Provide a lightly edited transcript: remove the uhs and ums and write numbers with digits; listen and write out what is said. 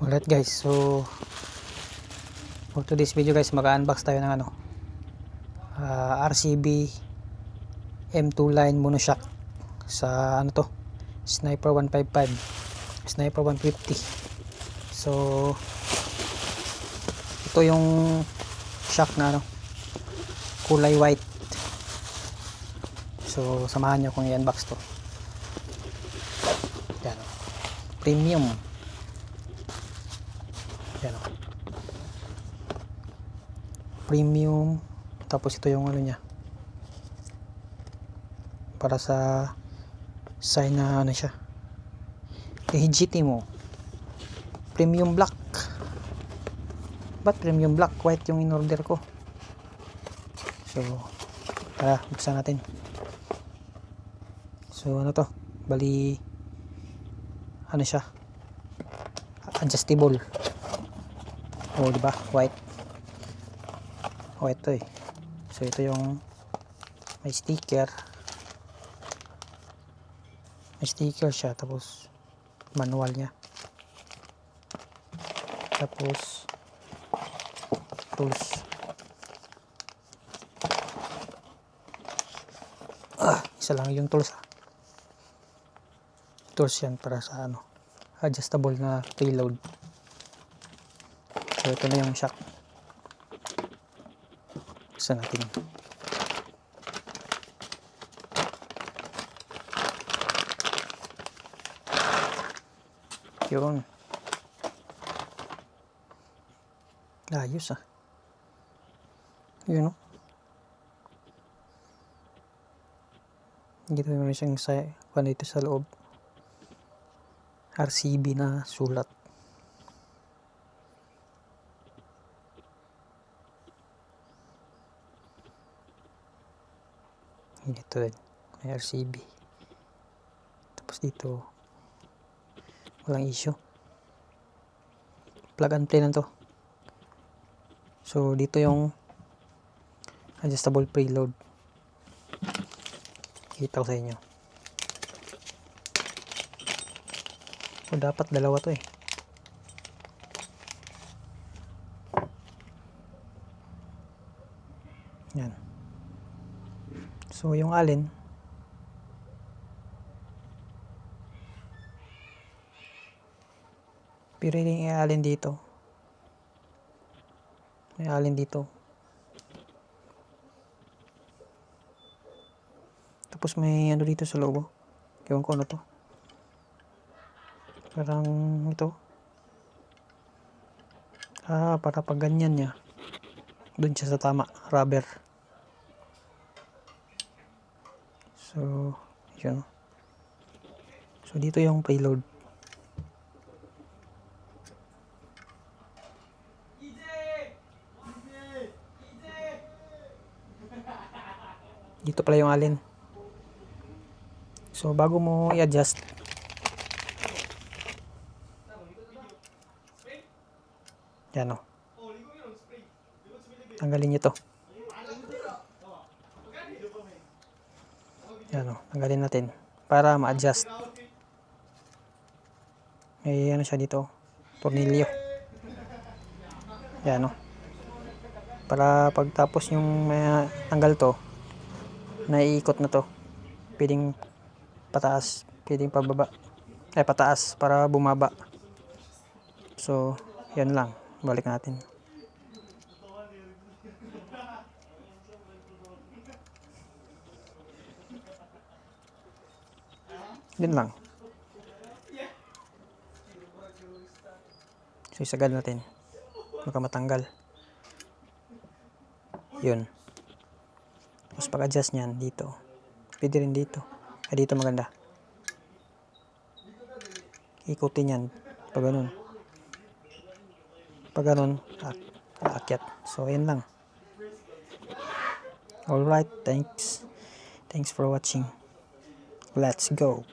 Alright guys, so for today's video guys, mag-unbox tayo ng RCB M2 line monoshock sa Sniper 155, Sniper 150. So ito yung shock na kulay white. So samahan nyo kung i-unbox to. Yan, premium. Yan, premium. Tapos ito yung niya para sa sign na siya, legitimo premium black. Ba't premium black? White yung in order ko. So tara, buksan natin. So to, bali siya, adjustable. Diba? White to eh. So ito yung may sticker siya, tapos manual nya, tapos tools. Isa lang yung tools. Tools yan para sa adjustable na payload. So ito na yung shock. Isa natin. Yun. Ayos yun dito yung siyang dito sa loob, RCB na sulat. Dito rin may RCB, tapos dito walang issue, plug and play lang to. So dito yung adjustable preload, kita ko sa inyo. So dapat dalawa to eh. Yan. So yung alin piriling alin dito, may alin dito, tapos may dito sa loob. Ewan ko to, parang ito para pag ganyan nya dun siya sa tama, rubber. So yun. So dito yung payload. Dito pala yung alin. So bago mo i-adjust, yan tanggalin nyo to. Yan tanggalin natin para ma-adjust. May siya dito, tornilyo. Yan para pagtapos yung tanggal to, naiikot na to, pwedeng pataas, pwedeng pababa, pataas para bumaba. So yan lang, balik natin. Yun lang. So isagad natin, baka matanggal. Yun. Tapos pag adjust nyan dito, pwede rin dito. Dito maganda, ikutin yan pag ganun, aakyat. So yan lang. Alright, thanks for watching. Let's go.